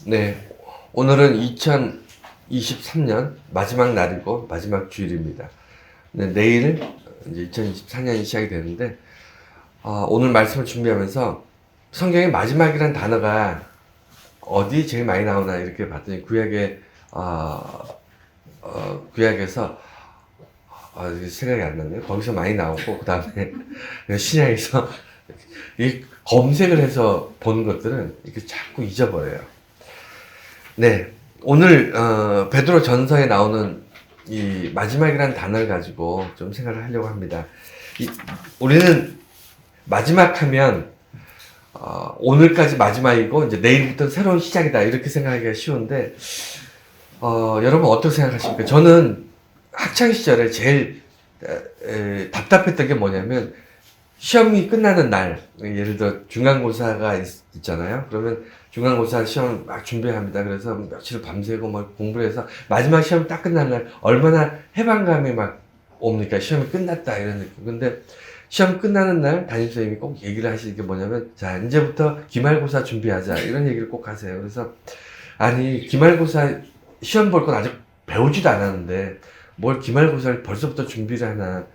네, 오늘은 2023년 마지막 날이고 마지막 주일입니다. 네, 내일 이제 2024년이 시작이 되는데 오늘 말씀을 준비하면서 성경의 마지막이란 단어가 어디 제일 많이 나오나 이렇게 봤더니 구약에서 생각이 안 나네요. 거기서 많이 나오고 그 다음에 신약에서 이 검색을 해서 보는 것들은 이렇게 자꾸 잊어버려요. 네, 오늘 베드로 전서에 나오는 이 마지막이라는 단어를 가지고 좀 생각을 하려고 합니다. 우리는 마지막 하면 오늘까지 마지막이고 이제 내일부터 새로운 시작이다 이렇게 생각하기가 쉬운데 여러분 어떻게 생각하십니까? 저는 학창 시절에 제일 답답했던 게 뭐냐면 시험이 끝나는 날, 예를 들어 중간고사가 있잖아요. 그러면 중간고사 시험 막 준비합니다. 그래서 며칠 밤새고 뭐 공부를 해서 마지막 시험 딱 끝나는 날 얼마나 해방감이 막 옵니까? 시험이 끝났다 이런 느낌. 근데 시험 끝나는 날 담임선생님이 꼭 얘기를 하시는 게 뭐냐면 자 이제부터 기말고사 준비하자 이런 얘기를 꼭 하세요. 그래서 아니 기말고사 시험 볼 건 아직 배우지도 않았는데 뭘 기말고사를 벌써부터 준비를 하나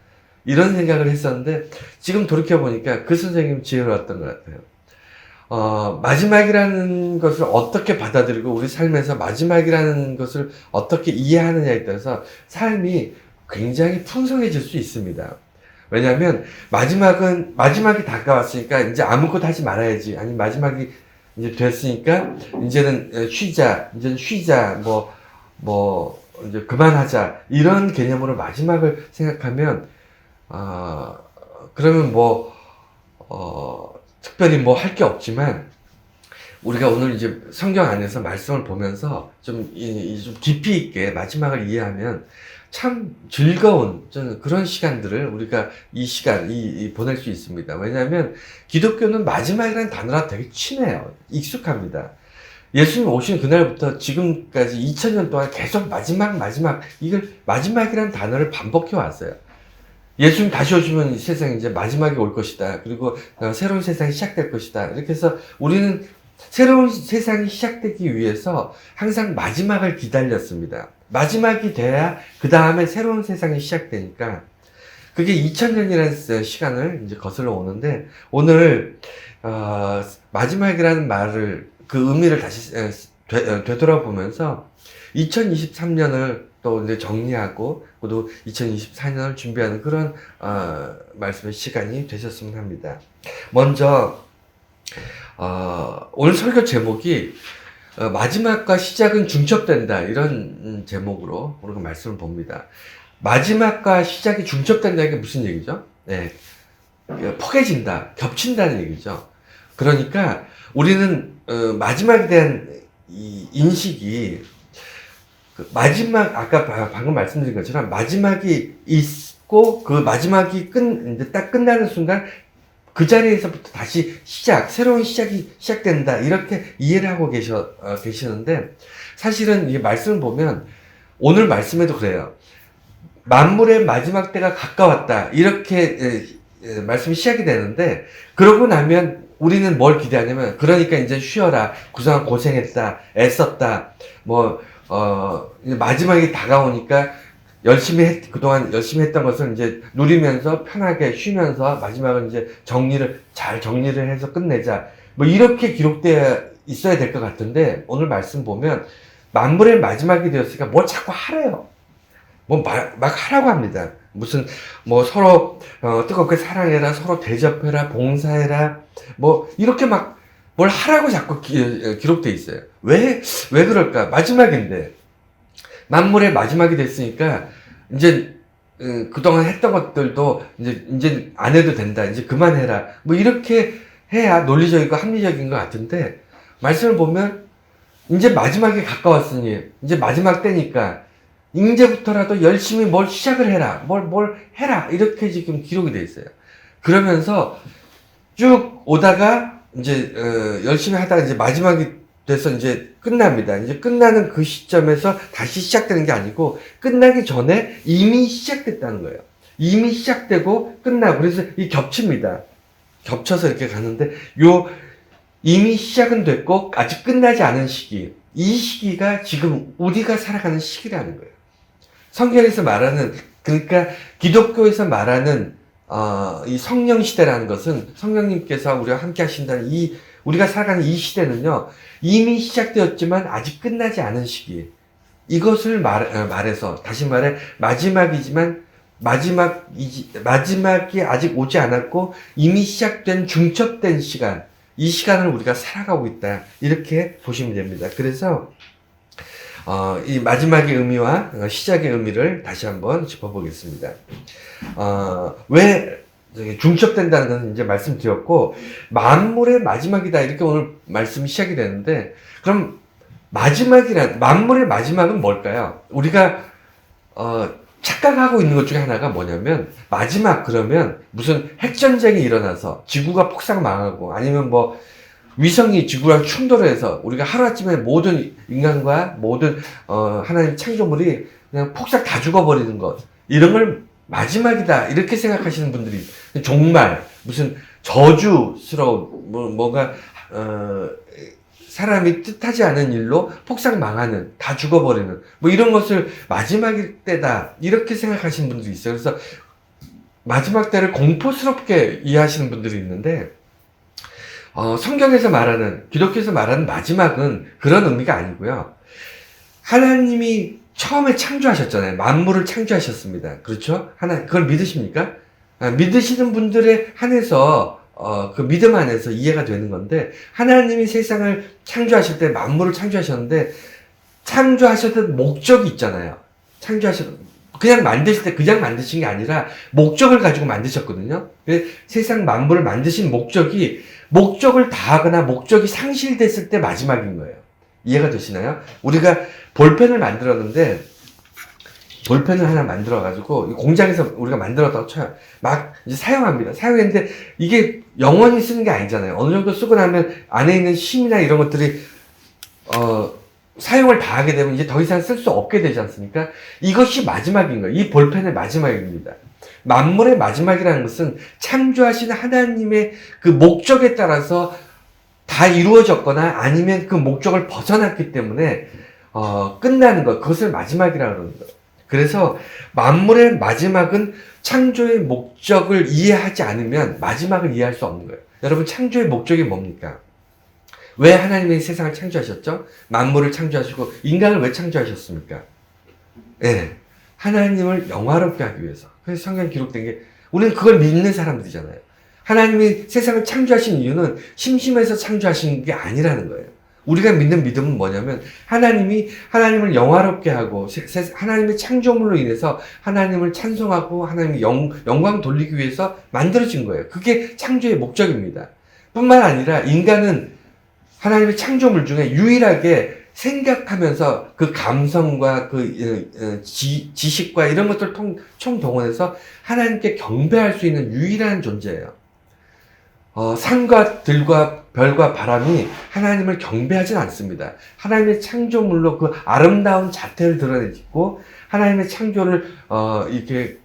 이런 생각을 했었는데 지금 돌이켜보니까 그 선생님 지혜로웠던 것 같아요. 마지막이라는 것을 어떻게 받아들이고 우리 삶에서 마지막이라는 것을 어떻게 이해하느냐에 따라서 삶이 굉장히 풍성해질 수 있습니다. 왜냐하면 마지막이 다가왔으니까 이제 아무것도 하지 말아야지. 아니 마지막이 이제 됐으니까 이제는 쉬자 이제 그만하자 이런 개념으로 마지막을 생각하면 그러면 특별히 할 게 없지만, 우리가 오늘 이제 성경 안에서 말씀을 보면서 좀 깊이 있게 마지막을 이해하면 참 즐거운 그런 시간들을 우리가 보낼 수 있습니다. 왜냐하면 기독교는 마지막이라는 단어랑 되게 친해요. 익숙합니다. 예수님 오신 그날부터 지금까지 2000년 동안 계속 마지막, 이걸 마지막이라는 단어를 반복해 왔어요. 예수님 다시 오시면 이 세상이 이제 마지막이 올 것이다. 그리고 새로운 세상이 시작될 것이다. 이렇게 해서 우리는 새로운 세상이 시작되기 위해서 항상 마지막을 기다렸습니다. 마지막이 돼야 그 다음에 새로운 세상이 시작되니까 그게 2000년이라는 시간을 이제 거슬러 오는데 오늘 마지막이라는 말을 그 의미를 다시 되돌아보면서 2023년을 또 이제 정리하고 또 2024년을 준비하는 그런 말씀의 시간이 되셨으면 합니다. 먼저 오늘 설교 제목이 마지막과 시작은 중첩된다 이런 제목으로 우리가 말씀을 봅니다. 마지막과 시작이 중첩된다는 게 무슨 얘기죠? 네, 포개진다, 겹친다는 얘기죠. 그러니까 우리는 마지막에 대한 이 인식이 아까 방금 말씀드린 것처럼 마지막이 있고 그 마지막이 이제 딱 끝나는 순간 그 자리에서부터 다시 새로운 시작이 시작된다. 이렇게 이해를 하고 계시는데 사실은 이 말씀을 보면 오늘 말씀에도 그래요. 만물의 마지막 때가 가까웠다. 이렇게 말씀이 시작이 되는데 그러고 나면 우리는 뭘 기대하냐면 그러니까 이제 쉬어라. 그동안 고생했다. 애썼다. 이제 마지막이 다가오니까 그동안 열심히 했던 것을 이제 누리면서 편하게 쉬면서 마지막은 이제 잘 정리를 해서 끝내자. 이렇게 기록되어 있어야 될 것 같은데 오늘 말씀 보면 만물의 마지막이 되었으니까 뭘 자꾸 하래요. 막 하라고 합니다. 서로 뜨겁게 사랑해라, 서로 대접해라, 봉사해라, 이렇게 뭘 하라고 자꾸 기록돼 있어요. 왜 그럴까? 마지막인데. 만물의 마지막이 됐으니까, 이제, 그동안 했던 것들도 이제 안 해도 된다. 이제 그만해라. 이렇게 해야 논리적이고 합리적인 것 같은데, 말씀을 보면, 이제 마지막에 가까웠으니, 이제 마지막 때니까, 이제부터라도 열심히 뭘 시작을 해라. 뭘 해라. 이렇게 지금 기록이 돼 있어요. 그러면서 쭉 오다가, 이제 열심히 하다가 이제 마지막이 돼서 이제 끝납니다. 이제 끝나는 그 시점에서 다시 시작되는 게 아니고 끝나기 전에 이미 시작됐다는 거예요. 이미 시작되고 끝나고 그래서 이 겹칩니다. 겹쳐서 이렇게 가는데 이미 시작은 됐고 아직 끝나지 않은 시기. 이 시기가 지금 우리가 살아가는 시기라는 거예요. 성경에서 말하는, 그러니까 기독교에서 말하는 이 성령 시대라는 것은 성령님께서 우리와 함께 하신다는 우리가 살아가는 이 시대는요, 이미 시작되었지만 아직 끝나지 않은 시기. 이것을 말해서, 다시 말해, 마지막이지만, 마지막이 아직 오지 않았고, 이미 시작된 중첩된 시간, 이 시간을 우리가 살아가고 있다. 이렇게 보시면 됩니다. 그래서, 이 마지막의 의미와 시작의 의미를 다시 한번 짚어보겠습니다. 왜 중첩된다는 것은 이제 말씀드렸고, 만물의 마지막이다. 이렇게 오늘 말씀이 시작이 되는데, 그럼 만물의 마지막은 뭘까요? 우리가, 착각하고 있는 것 중에 하나가 뭐냐면, 마지막 그러면 무슨 핵전쟁이 일어나서 지구가 폭삭 망하고, 아니면 뭐, 위성이 지구랑 충돌을 해서 우리가 하루아침에 모든 인간과 모든 하나님 창조물이 그냥 폭삭 다 죽어버리는 것, 이런 걸 마지막이다 이렇게 생각하시는 분들이, 정말 무슨 저주스러운 뭐가 사람이 뜻하지 않은 일로 폭삭 망하는, 다 죽어버리는 뭐 이런 것을 마지막일 때다 이렇게 생각하시는 분들이 있어요. 그래서 마지막 때를 공포스럽게 이해하시는 분들이 있는데, 성경에서 말하는, 기독교에서 말하는 마지막은 그런 의미가 아니고요. 하나님이 처음에 창조하셨잖아요. 만물을 창조하셨습니다. 그렇죠? 그걸 믿으십니까? 믿으시는 분들에 한해서, 그 믿음 안에서 이해가 되는 건데, 하나님이 세상을 창조하실 때, 만물을 창조하셨는데, 창조하셨던 목적이 있잖아요. 그냥 만드실 때 그냥 만드신 게 아니라 목적을 가지고 만드셨거든요. 세상 만물을 만드신 목적을 다하거나 목적이 상실됐을 때 마지막인 거예요. 이해가 되시나요? 우리가 볼펜을 만들었는데, 볼펜을 하나 만들어가지고 공장에서 우리가 만들었다고 쳐요. 막 이제 사용합니다. 사용했는데 이게 영원히 쓰는 게 아니잖아요. 어느 정도 쓰고 나면 안에 있는 심이나 이런 것들이 사용을 다 하게 되면 이제 더 이상 쓸 수 없게 되지 않습니까? 이것이 마지막인 거예요. 이 볼펜의 마지막입니다. 만물의 마지막이라는 것은 창조하신 하나님의 그 목적에 따라서 다 이루어졌거나 아니면 그 목적을 벗어났기 때문에 끝나는 것, 그것을 마지막이라고 그러는 거예요. 그래서 만물의 마지막은 창조의 목적을 이해하지 않으면 마지막을 이해할 수 없는 거예요. 여러분, 창조의 목적이 뭡니까? 왜 하나님이 세상을 창조하셨죠? 만물을 창조하시고 인간을 왜 창조하셨습니까? 네, 하나님을 영화롭게 하기 위해서. 그래서 성경에 기록된 게, 우리는 그걸 믿는 사람들이잖아요. 하나님이 세상을 창조하신 이유는 심심해서 창조하신 게 아니라는 거예요. 우리가 믿는 믿음은 뭐냐면, 하나님을 영화롭게 하고 하나님의 창조물로 인해서 하나님을 찬송하고 하나님의 영광 돌리기 위해서 만들어진 거예요. 그게 창조의 목적입니다. 뿐만 아니라 인간은 하나님의 창조물 중에 유일하게 생각하면서 그 감성과 그 지식과 이런 것들을 총동원해서 하나님께 경배할 수 있는 유일한 존재예요. 산과 들과 별과 바람이 하나님을 경배하진 않습니다. 하나님의 창조물로 그 아름다운 자태를 드러내고 하나님의 창조를 이렇게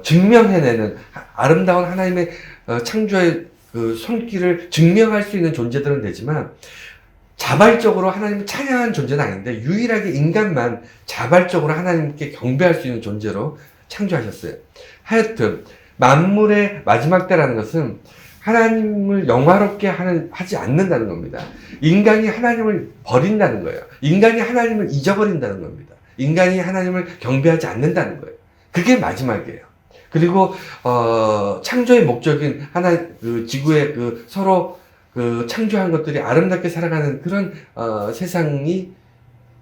증명해내는 아름다운 하나님의 창조의 그 손길을 증명할 수 있는 존재들은 되지만, 자발적으로 하나님을 찬양하는 존재는 아닌데 유일하게 인간만 자발적으로 하나님께 경배할 수 있는 존재로 창조하셨어요. 하여튼 만물의 마지막 때라는 것은 하나님을 영화롭게 하지 않는다는 겁니다. 인간이 하나님을 버린다는 거예요. 인간이 하나님을 잊어버린다는 겁니다. 인간이 하나님을 경배하지 않는다는 거예요. 그게 마지막이에요. 그리고 창조의 목적인 지구에 서로 창조한 것들이 아름답게 살아가는 그런 세상이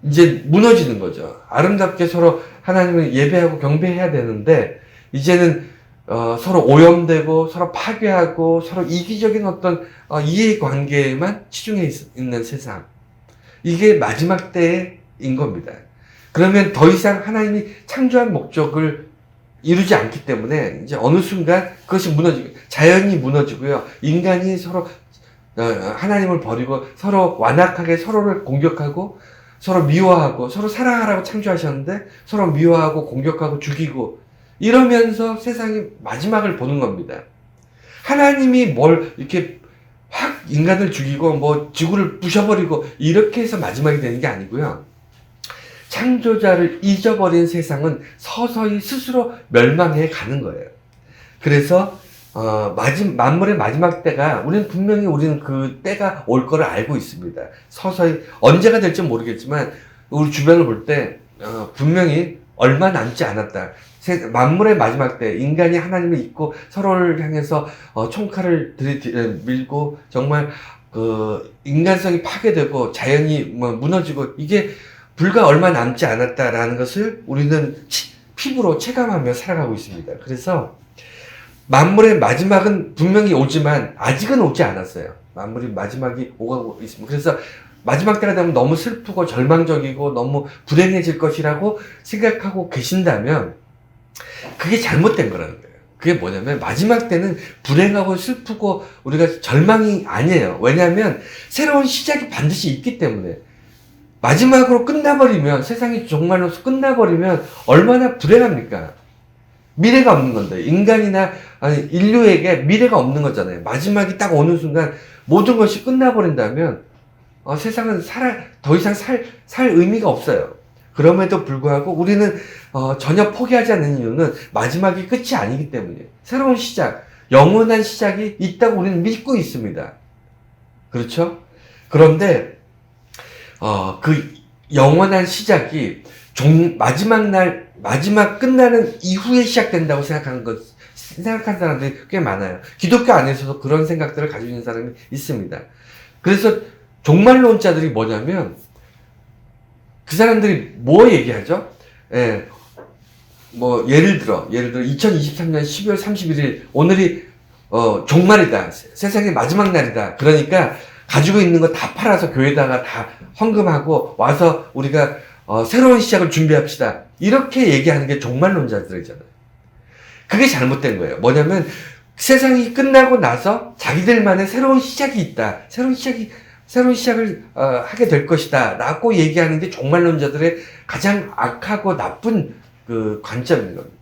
이제 무너지는 거죠. 아름답게 서로 하나님을 예배하고 경배해야 되는데, 이제는 서로 오염되고 서로 파괴하고 서로 이기적인 어떤 이해관계에만 치중해 있는 세상, 이게 마지막 때인 겁니다. 그러면 더 이상 하나님이 창조한 목적을 이루지 않기 때문에 이제 어느 순간 그것이 자연이 무너지고요. 인간이 서로 하나님을 버리고 서로 완악하게 서로를 공격하고 서로 미워하고, 서로 사랑하라고 창조하셨는데 서로 미워하고 공격하고 죽이고, 이러면서 세상이 마지막을 보는 겁니다. 하나님이 뭘 이렇게 확 인간을 죽이고 뭐 지구를 부셔버리고 이렇게 해서 마지막이 되는 게 아니고요. 창조자를 잊어버린 세상은 서서히 스스로 멸망해 가는 거예요. 그래서 만물의 마지막 때가 우리는 그 때가 올 거를 알고 있습니다. 서서히 언제가 될지 모르겠지만 우리 주변을 볼 때 분명히 얼마 남지 않았다. 만물의 마지막 때 인간이 하나님을 잊고 서로를 향해서 총칼을 밀고 정말 그 인간성이 파괴되고 자연이 무너지고 이게 불과 얼마 남지 않았다라는 것을 우리는 피부로 체감하며 살아가고 있습니다. 그래서 만물의 마지막은 분명히 오지만 아직은 오지 않았어요. 만물의 마지막이 오고 있습니다. 그래서 마지막 때가 되면 너무 슬프고 절망적이고 너무 불행해질 것이라고 생각하고 계신다면 그게 잘못된 거라는 거예요. 그게 뭐냐면 마지막 때는 불행하고 슬프고 우리가 절망이 아니에요. 왜냐하면 새로운 시작이 반드시 있기 때문에. 마지막으로 끝나버리면, 세상이 정말로서 끝나버리면 얼마나 불행합니까? 미래가 없는 건데, 인류에게 미래가 없는 거잖아요. 마지막이 딱 오는 순간 모든 것이 끝나버린다면 세상은 더 이상 살 의미가 없어요. 그럼에도 불구하고 우리는 전혀 포기하지 않는 이유는 마지막이 끝이 아니기 때문이에요. 새로운 시작, 영원한 시작이 있다고 우리는 믿고 있습니다. 그렇죠? 그런데 그 영원한 시작이 마지막 끝나는 이후에 시작된다고 생각하는 사람들이 꽤 많아요. 기독교 안에서도 그런 생각들을 가지고 있는 사람이 있습니다. 그래서 종말론자들이 뭐냐면, 그 사람들이 뭐 얘기하죠? 예를 들어 2023년 12월 31일, 오늘이 종말이다. 세상의 마지막 날이다. 그러니까 가지고 있는 거 다 팔아서 교회에다가 다 헌금하고 와서 우리가 새로운 시작을 준비합시다. 이렇게 얘기하는 게 종말론자들이잖아요. 그게 잘못된 거예요. 뭐냐면 세상이 끝나고 나서 자기들만의 새로운 시작이 있다. 새로운 시작을 하게 될 것이다. 라고 얘기하는 게 종말론자들의 가장 악하고 나쁜 그 관점인 겁니다.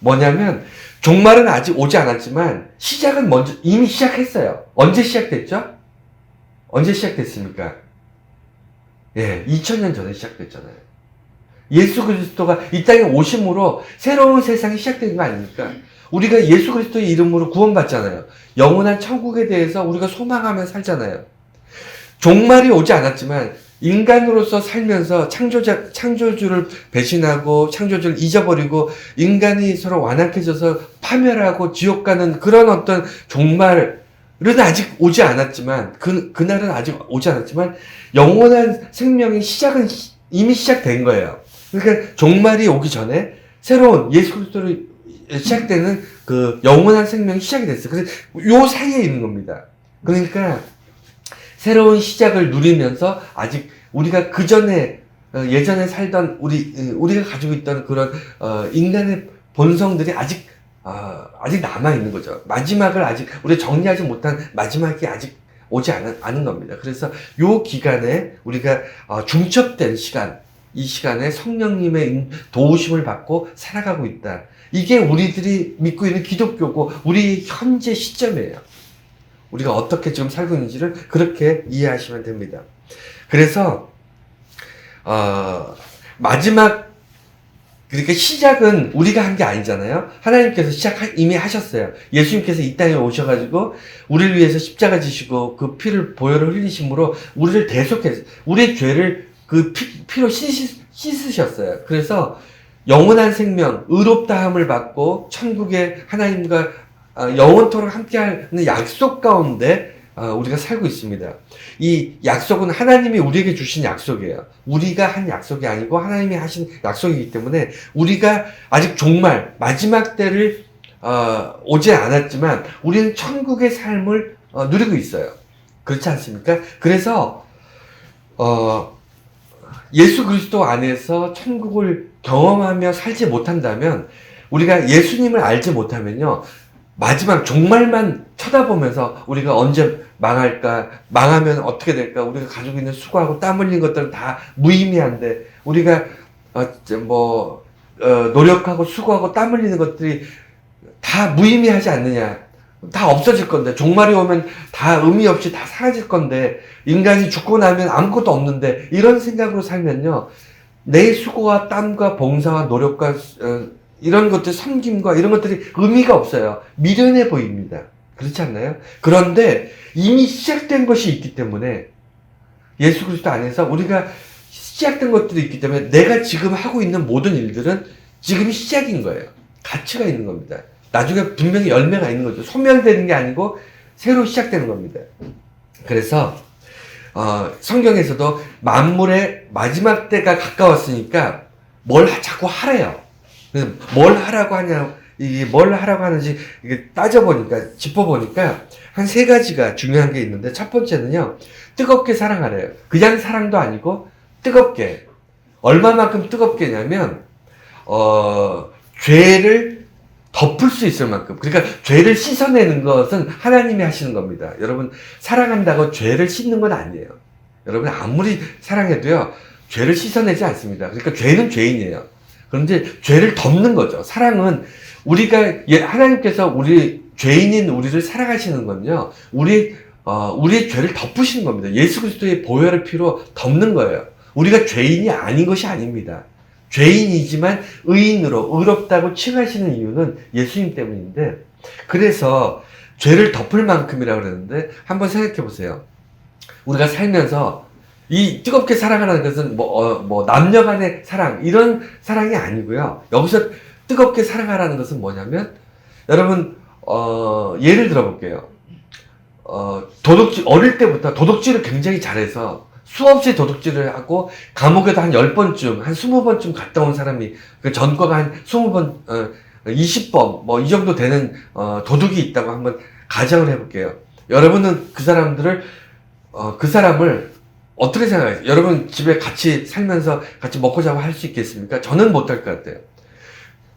뭐냐면 종말은 아직 오지 않았지만 시작은 이미 시작했어요. 언제 시작됐죠? 언제 시작됐습니까? 2000년 전에 시작됐잖아요. 예수 그리스도가 이 땅에 오심으로 새로운 세상이 시작된 거 아닙니까? 우리가 예수 그리스도의 이름으로 구원받잖아요. 영원한 천국에 대해서 우리가 소망하며 살잖아요. 종말이 오지 않았지만 인간으로서 살면서 창조주를 배신하고 창조주를 잊어버리고 인간이 서로 완악해져서 파멸하고 지옥 가는 그런 어떤 종말은 아직 오지 않았지만, 그날은 아직 오지 않았지만 영원한 생명의 시작은 이미 시작된 거예요. 그러니까 종말이 오기 전에 새로운 예수 그리스도로 시작되는 그 영원한 생명이 시작이 됐어요. 그래서 요 사이에 있는 겁니다. 그러니까 새로운 시작을 누리면서 아직 우리가 그 전에 예전에 살던 우리가 가지고 있던 그런 인간의 본성들이 아직 남아 있는 거죠. 마지막을 아직 우리가 정리하지 못한 마지막이 아직 오지 않은 겁니다. 그래서 요 기간에 우리가 중첩된 시간, 이 시간에 성령님의 도우심을 받고 살아가고 있다. 이게 우리들이 믿고 있는 기독교고 우리 현재 시점이에요. 우리가 어떻게 지금 살고 있는지를 그렇게 이해하시면 됩니다. 그래서 그러니까 시작은 우리가 한 게 아니잖아요. 하나님께서 이미 하셨어요. 예수님께서 이 땅에 오셔가지고 우리를 위해서 십자가 지시고 그 피를 보혈을 흘리심으로 우리를 대속해서 우리의 죄를 그 피로 씻으셨어요. 그래서 영원한 생명, 의롭다함을 받고 천국의 하나님과 영원토록 함께하는 약속 가운데 우리가 살고 있습니다. 이 약속은 하나님이 우리에게 주신 약속이에요. 우리가 한 약속이 아니고 하나님이 하신 약속이기 때문에 우리가 아직 종말, 마지막 때를 오지 않았지만 우리는 천국의 삶을 누리고 있어요. 그렇지 않습니까? 그래서 예수 그리스도 안에서 천국을 경험하며 살지 못한다면, 우리가 예수님을 알지 못하면요, 마지막 종말만 쳐다보면서 우리가 언제 망할까, 망하면 어떻게 될까, 우리가 가지고 있는 수고하고 땀 흘린 것들은 다 무의미한데, 우리가 노력하고 수고하고 땀 흘리는 것들이 다 무의미하지 않느냐, 다 없어질 건데, 종말이 오면 다 의미 없이 다 사라질 건데, 인간이 죽고 나면 아무것도 없는데, 이런 생각으로 살면요, 내 수고와 땀과 봉사와 노력과 이런 것들, 섬김과 이런 것들이 의미가 없어요. 미련해 보입니다. 그렇지 않나요? 그런데 이미 시작된 것이 있기 때문에, 예수 그리스도 안에서 우리가 시작된 것들이 있기 때문에 내가 지금 하고 있는 모든 일들은 지금이 시작인 거예요. 가치가 있는 겁니다. 나중에 분명히 열매가 있는 거죠. 소멸되는 게 아니고 새로 시작되는 겁니다. 그래서 성경에서도 만물의 마지막 때가 가까웠으니까 뭘 자꾸 하래요. 그래서 뭘 하라고 하냐, 이게 뭘 하라고 하는지 이게 따져보니까, 짚어보니까 한 세 가지가 중요한 게 있는데, 첫 번째는요, 뜨겁게 사랑하래요. 그냥 사랑도 아니고 뜨겁게. 얼마만큼 뜨겁게냐면 죄를 덮을 수 있을 만큼. 그러니까 죄를 씻어내는 것은 하나님이 하시는 겁니다. 여러분, 사랑한다고 죄를 씻는 건 아니에요. 여러분, 아무리 사랑해도요, 죄를 씻어내지 않습니다. 그러니까 죄는 죄인이에요. 그런데 죄를 덮는 거죠. 사랑은 하나님께서 죄인인 우리를 사랑하시는 건요, 우리의 죄를 덮으시는 겁니다. 예수 그리스도의 보혈의 피로 덮는 거예요. 우리가 죄인이 아닌 것이 아닙니다. 죄인이지만 의인으로 의롭다고 칭하시는 이유는 예수님 때문인데, 그래서 죄를 덮을 만큼이라고 그러는데, 한번 생각해 보세요. 우리가 살면서 이 뜨겁게 사랑하는 것은 남녀 간의 사랑, 이런 사랑이 아니고요. 여기서 뜨겁게 사랑하라는 것은 뭐냐면, 여러분, 예를 들어 볼게요. 어릴 때부터 도둑질을 굉장히 잘해서 수없이 도둑질을 하고 감옥에도 한 10번쯤, 한 20번쯤 갔다 온 사람이, 그 전과가 한 20번, 20번, 이 정도 되는, 도둑이 있다고 한번 가정을 해볼게요. 여러분은 그 사람을 어떻게 생각해요? 여러분 집에 같이 살면서 같이 먹고 자고 할 수 있겠습니까? 저는 못할 것 같아요.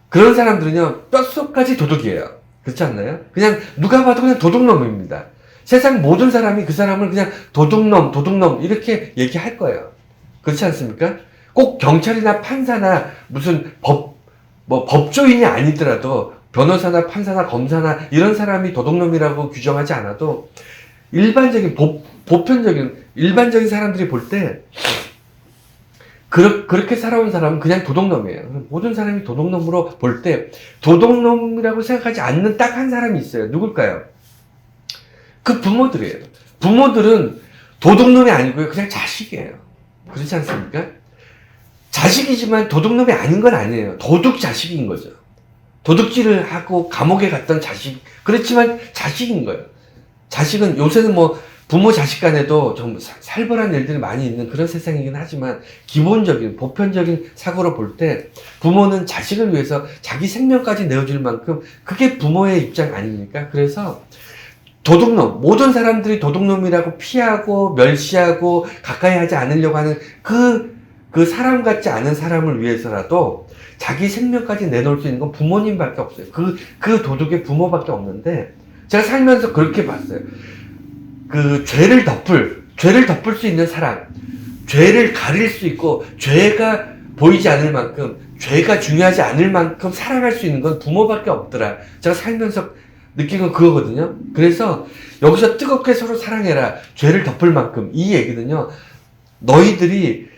그런 사람들은요, 뼛속까지 도둑이에요. 그렇지 않나요? 그냥 누가 봐도 그냥 도둑놈입니다. 세상 모든 사람이 그 사람을 그냥 도둑놈, 이렇게 얘기할 거예요. 그렇지 않습니까? 꼭 경찰이나 판사나 무슨 법조인이 아니더라도 변호사나 판사나 검사나 이런 사람이 도둑놈이라고 규정하지 않아도 일반적인, 보편적인, 일반적인 사람들이 볼 때 그렇게 살아온 사람은 그냥 도둑놈이에요. 모든 사람이 도둑놈으로 볼 때 도둑놈이라고 생각하지 않는 딱 한 사람이 있어요. 누굴까요? 그 부모들이에요. 부모들은 도둑놈이 아니고요. 그냥 자식이에요. 그렇지 않습니까? 자식이지만 도둑놈이 아닌 건 아니에요. 도둑 자식인 거죠. 도둑질을 하고 감옥에 갔던 자식. 그렇지만 자식인 거예요. 자식은 요새는 부모 자식 간에도 좀 살벌한 일들이 많이 있는 그런 세상이긴 하지만, 기본적인, 보편적인 사고로 볼 때 부모는 자식을 위해서 자기 생명까지 내어줄 만큼 그게 부모의 입장 아닙니까? 그래서 도둑놈, 모든 사람들이 도둑놈이라고 피하고 멸시하고 가까이 하지 않으려고 하는 그 사람 같지 않은 사람을 위해서라도 자기 생명까지 내놓을 수 있는 건 부모님밖에 없어요. 그 도둑의 부모밖에 없는데, 제가 살면서 그렇게 봤어요. 죄를 덮을 수 있는 사랑, 죄를 가릴 수 있고, 죄가 보이지 않을 만큼, 죄가 중요하지 않을 만큼 사랑할 수 있는 건 부모밖에 없더라. 제가 살면서 느낀 건 그거거든요. 그래서 여기서 뜨겁게 서로 사랑해라, 죄를 덮을 만큼, 이 얘기는요, 너희들이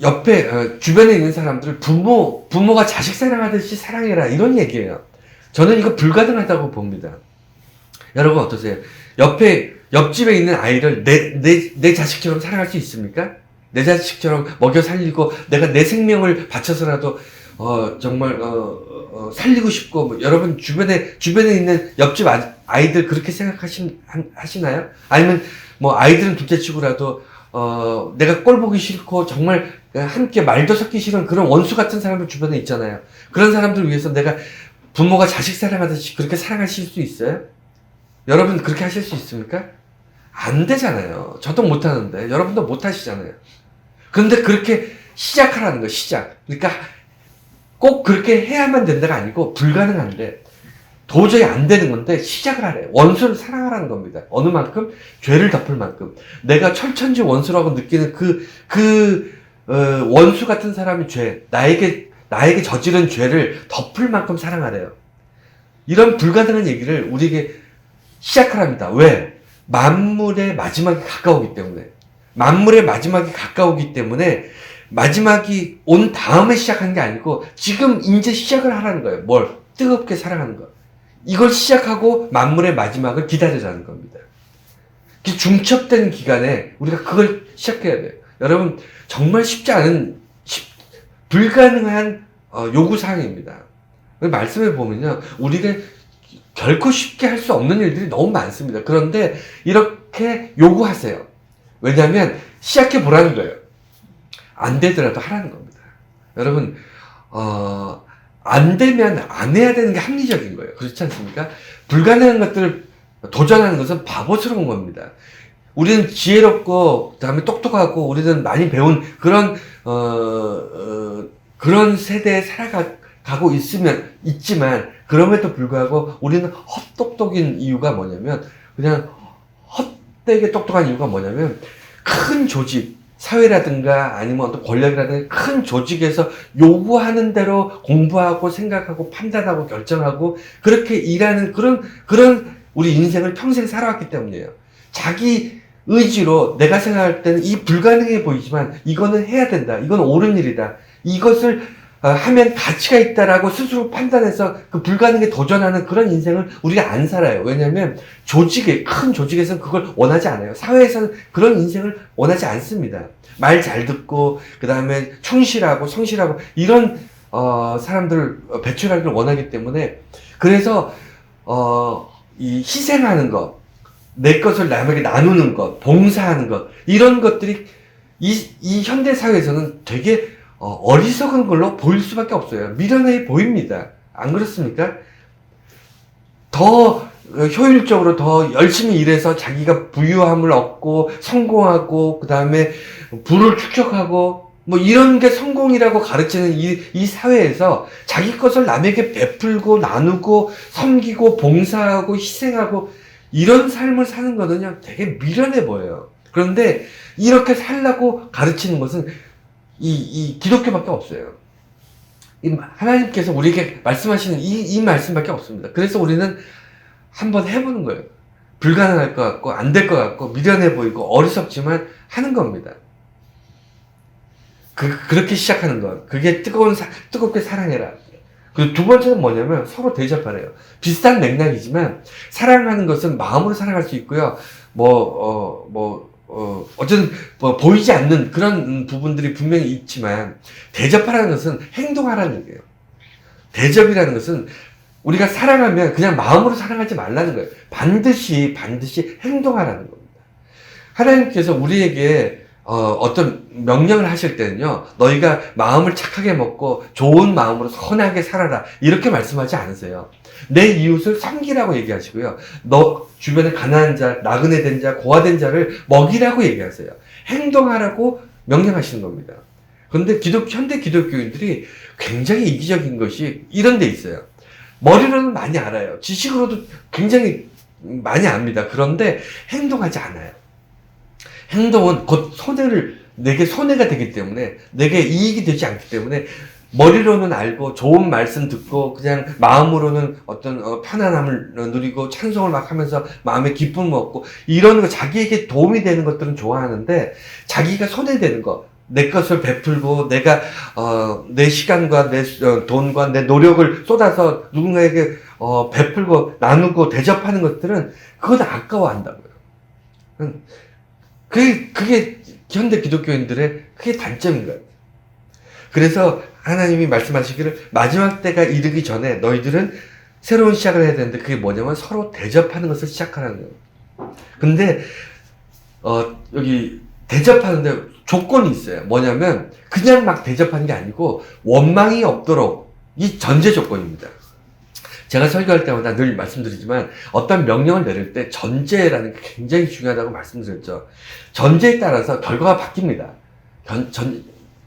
옆에 주변에 있는 사람들을 부모가 자식 사랑하듯이 사랑해라, 이런 얘기예요. 저는 이거 불가능하다고 봅니다. 여러분 어떠세요? 옆집에 있는 아이를 내 자식처럼 사랑할 수 있습니까? 내 자식처럼 먹여 살리고 내가 내 생명을 바쳐서라도 정말 살리고 싶고, 여러분 주변에 있는 옆집 아이들 그렇게 하시나요? 아니면 아이들은 둘째치고라도 내가 꼴 보기 싫고 정말 함께 말도 섞기 싫은 그런 원수 같은 사람들 주변에 있잖아요. 그런 사람들 위해서 내가 부모가 자식 사랑하듯이 그렇게 사랑하실 수 있어요? 여러분 그렇게 하실 수 있습니까? 안 되잖아요. 저도 못하는데 여러분도 못하시잖아요. 그런데 그렇게 시작하라는 거예요. 시작. 그러니까 꼭 그렇게 해야만 된다가 아니고, 불가능한데, 도저히 안 되는 건데 시작을 하래요. 원수를 사랑하라는 겁니다. 어느 만큼? 죄를 덮을 만큼. 내가 철천지 원수라고 느끼는 원수 같은 사람의 죄, 나에게 저지른 죄를 덮을 만큼 사랑하래요. 이런 불가능한 얘기를 우리에게 시작하랍니다. 왜? 만물의 마지막이 가까우기 때문에. 만물의 마지막이 가까우기 때문에 마지막이 온 다음에 시작한 게 아니고 지금 이제 시작을 하라는 거예요. 뭘? 뜨겁게 사랑하는 거. 이걸 시작하고 만물의 마지막을 기다리자는 겁니다. 중첩된 기간에 우리가 그걸 시작해야 돼요. 여러분, 정말 쉽지 않은, 불가능한 요구사항입니다. 말씀해 보면요, 우리가 결코 쉽게 할 수 없는 일들이 너무 많습니다. 그런데 이렇게 요구하세요. 왜냐하면 시작해 보라는 거예요. 안 되더라도 하라는 겁니다. 여러분, 안 되면 안 해야 되는 게 합리적인 거예요. 그렇지 않습니까? 불가능한 것들을 도전하는 것은 바보스러운 겁니다. 우리는 지혜롭고, 그 다음에 똑똑하고, 우리는 많이 배운 그런, 그런 세대에 살아가고 있지만, 그럼에도 불구하고 우리는 헛똑똑인 이유가 뭐냐면, 그냥 헛되게 똑똑한 이유가 뭐냐면, 큰 조직, 사회라든가 아니면 어떤 권력이라든가 큰 조직에서 요구하는 대로 공부하고 생각하고 판단하고 결정하고 그렇게 일하는 그런 우리 인생을 평생 살아왔기 때문이에요. 자기 의지로 내가 생각할 때는 이 불가능해 보이지만 이거는 해야 된다. 이건 옳은 일이다. 이것을 하면 가치가 있다라고 스스로 판단해서 그 불가능에 도전하는 그런 인생을 우리가 안 살아요. 왜냐하면 큰 조직에서는 그걸 원하지 않아요. 사회에서는 그런 인생을 원하지 않습니다. 말 잘 듣고, 그 다음에 충실하고, 성실하고, 이런, 사람들을 배출하기를 원하기 때문에, 그래서, 이 희생하는 것, 내 것을 남에게 나누는 것, 봉사하는 것, 이런 것들이 이 현대 사회에서는 되게 어리석은 걸로 보일 수밖에 없어요. 미련해 보입니다. 안 그렇습니까? 더 효율적으로 더 열심히 일해서 자기가 부유함을 얻고 성공하고 그 다음에 부를 축적하고 뭐 이런 게 성공이라고 가르치는 이 사회에서 자기 것을 남에게 베풀고 나누고 섬기고 봉사하고 희생하고 이런 삶을 사는 거는요 되게 미련해 보여요. 그런데 이렇게 살라고 가르치는 것은 이 기독교밖에 없어요. 하나님께서 우리에게 말씀하시는 이 말씀밖에 없습니다. 그래서 우리는 한번 해보는 거예요. 불가능할 것 같고 안 될 것 같고 미련해 보이고 어리석지만 하는 겁니다. 그렇게 시작하는 것. 그게 뜨겁게 사랑해라. 그리고 두 번째는 뭐냐면 서로 대접하래요. 비슷한 맥락이지만 사랑하는 것은 마음으로 사랑할 수 있고요. 어쨌든 보이지 않는 그런 부분들이 분명히 있지만 대접하라는 것은 행동하라는 얘기예요. 대접이라는 것은 우리가 사랑하면 그냥 마음으로 사랑하지 말라는 거예요. 반드시 행동하라는 겁니다. 하나님께서 우리에게 어떤 명령을 하실 때는요, 너희가 마음을 착하게 먹고 좋은 마음으로 선하게 살아라. 이렇게 말씀하지 않으세요. 내 이웃을 섬기라고 얘기하시고요. 너 주변에 가난한 자, 나그네 된 자, 고아된 자를 먹이라고 얘기하세요. 행동하라고 명령하시는 겁니다. 그런데 현대 기독교인들이 굉장히 이기적인 것이 이런 데 있어요. 머리로는 많이 알아요. 지식으로도 굉장히 많이 압니다. 그런데 행동하지 않아요. 행동은 곧 내게 손해가 되기 때문에, 내게 이익이 되지 않기 때문에, 머리로는 알고 좋은 말씀 듣고 그냥 마음으로는 어떤 편안함을 누리고 찬송을 막 하면서 마음에 기쁨을 얻고 이런 거 자기에게 도움이 되는 것들은 좋아하는데 자기가 손해되는 거, 내 것을 베풀고 내가 내 시간과 내 돈과 내 노력을 쏟아서 누군가에게 베풀고 나누고 대접하는 것들은 그건 아까워한다고요. 그게 현대 기독교인들의 그게 단점인 거예요. 그래서 하나님이 말씀하시기를 마지막 때가 이르기 전에 너희들은 새로운 시작을 해야 되는데 그게 뭐냐면 서로 대접하는 것을 시작하라는 거예요. 근데 여기 대접하는데 조건이 있어요. 뭐냐면 그냥 막 대접하는 게 아니고 원망이 없도록 이 전제 조건입니다. 제가 설교할 때마다 늘 말씀드리지만 어떤 명령을 내릴 때 전제라는 게 굉장히 중요하다고 말씀드렸죠. 전제에 따라서 결과가 바뀝니다.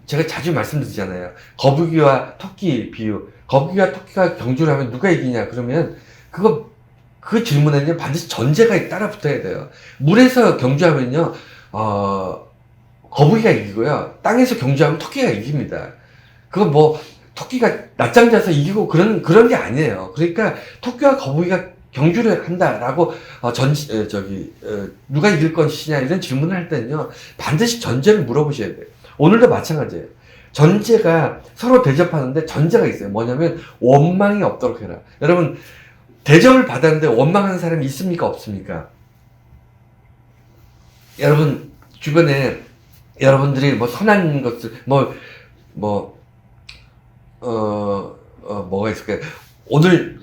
제가 자주 말씀드리잖아요. 거북이와 토끼 비유. 거북이와 토끼가 경주를 하면 누가 이기냐? 그러면 그 질문에는 반드시 전제가 따라 붙어야 돼요. 물에서 경주하면요, 거북이가 이기고요. 땅에서 경주하면 토끼가 이깁니다. 그거 토끼가 낮잠 자서 이기고 그런 게 아니에요. 그러니까 토끼와 거북이가 경주를 한다라고 누가 이길 것이냐 이런 질문을 할 때는요 반드시 전제를 물어보셔야 돼요. 오늘도 마찬가지예요. 전제가 서로 대접하는데 전제가 있어요. 뭐냐면 원망이 없도록 해라. 여러분 대접을 받았는데 원망하는 사람이 있습니까 없습니까? 여러분 주변에 여러분들이 뭐 선한 것을 뭐가 있을까요? 오늘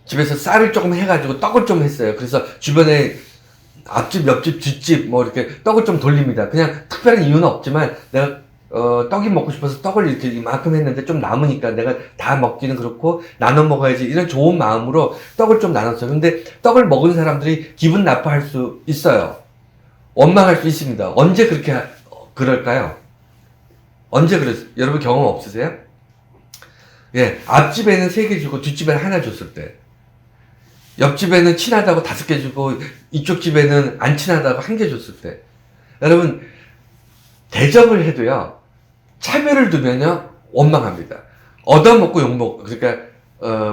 집에서 쌀을 조금 해가지고 떡을 좀 했어요. 그래서 주변에 앞집, 옆집, 뒷집 이렇게 떡을 좀 돌립니다. 그냥 특별한 이유는 없지만 내가 떡이 먹고 싶어서 떡을 이렇게 이만큼 했는데 좀 남으니까 내가 다 먹기는 그렇고 나눠 먹어야지 이런 좋은 마음으로 떡을 좀 나눴어요. 근데 떡을 먹은 사람들이 기분 나빠할 수 있어요. 원망할 수 있습니다. 언제 그럴까요? 언제 여러분 경험 없으세요? 예, 앞집에는 3개 주고 뒷집에는 하나 줬을 때, 옆집에는 친하다고 5개 주고 이쪽 집에는 안 친하다고 1개 줬을 때, 여러분 대접을 해도요 차별을 두면요 원망합니다. 얻어먹고 그러니까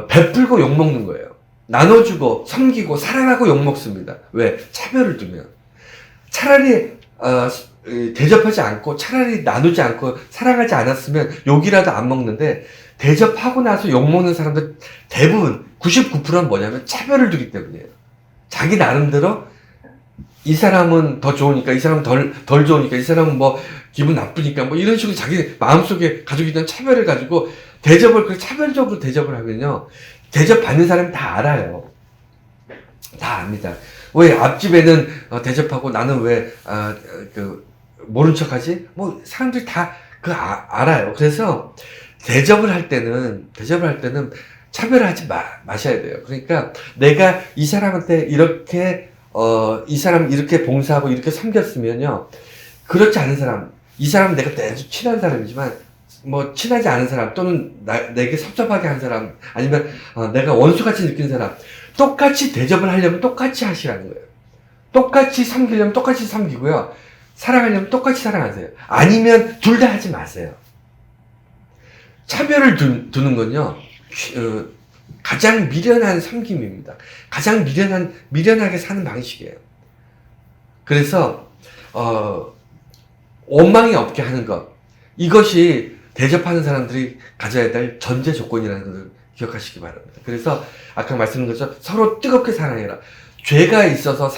베풀고 욕먹는 거예요. 나눠주고 섬기고 사랑하고 욕먹습니다. 왜? 차별을 두면. 차라리 대접하지 않고 차라리 나누지 않고 사랑하지 않았으면 욕이라도 안 먹는데, 대접하고 나서 욕먹는 사람들 대부분 99%는 뭐냐면 차별을 두기 때문이에요. 자기 나름대로 이 사람은 더 좋으니까, 이 사람은 덜 좋으니까, 이 사람은 기분 나쁘니까 이런 식으로 자기 마음속에 가지고 있던 차별을 가지고 차별적으로 대접을 하면요 대접받는 사람이 다 알아요. 다 압니다. 왜 앞집에는 대접하고 나는 왜 모른 척하지? 사람들이 다 알아요. 그래서 대접을 할 때는 차별을 하지 마셔야 돼요. 그러니까 내가 이 사람한테 이 사람 이렇게 봉사하고 이렇게 섬겼으면요 그렇지 않은 사람, 이 사람은 내가 아주 친한 사람이지만 친하지 않은 사람 또는 내게 섭섭하게 한 사람, 아니면 내가 원수같이 느낀 사람, 똑같이 대접을 하려면 똑같이 하시라는 거예요. 똑같이 섬기려면 똑같이 섬기고요, 사랑하려면 똑같이 사랑하세요. 아니면 둘 다 하지 마세요. 차별을 두는 건요 가장 미련한 섬김입니다. 가장 미련하게 사는 방식이에요. 그래서 원망이 없게 하는 것, 이것이 대접하는 사람들이 가져야 될 전제 조건이라는 것을 기억하시기 바랍니다. 그래서 아까 말씀드린 것처럼 서로 뜨겁게 사랑해라. 죄가 있어서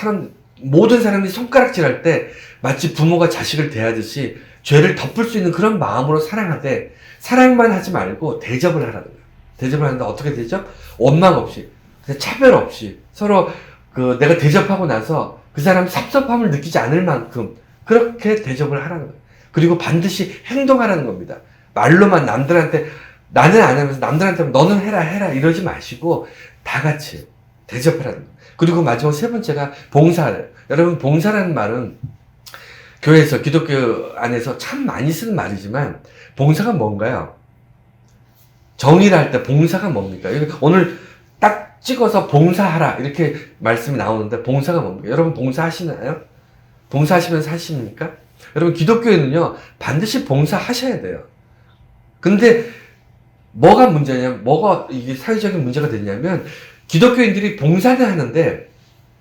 모든 사람이 손가락질할 때 마치 부모가 자식을 대하듯이 죄를 덮을 수 있는 그런 마음으로 사랑하되, 사랑만 하지 말고 대접을 하라는 거예요. 대접을 하는데 어떻게 대접? 원망 없이, 차별 없이, 서로 내가 대접하고 나서 그 사람 섭섭함을 느끼지 않을 만큼 그렇게 대접을 하라는 거예요. 그리고 반드시 행동하라는 겁니다. 말로만 남들한테 나는 안 하면서 남들한테 너는 해라 이러지 마시고 다 같이 대접하라는 거예요. 그리고 마지막 3번째가 봉사래요. 여러분, 봉사라는 말은 교회에서, 기독교 안에서 참 많이 쓰는 말이지만 봉사가 뭔가요? 정의를 할 때 봉사가 뭡니까? 오늘 딱 찍어서 봉사하라 이렇게 말씀이 나오는데 봉사가 뭡니까? 여러분 봉사하시나요? 봉사하시면서 하십니까? 여러분 기독교에는요 반드시 봉사하셔야 돼요. 근데 뭐가 문제냐면, 이게 사회적인 문제가 됐냐면, 기독교인들이 봉사는 하는데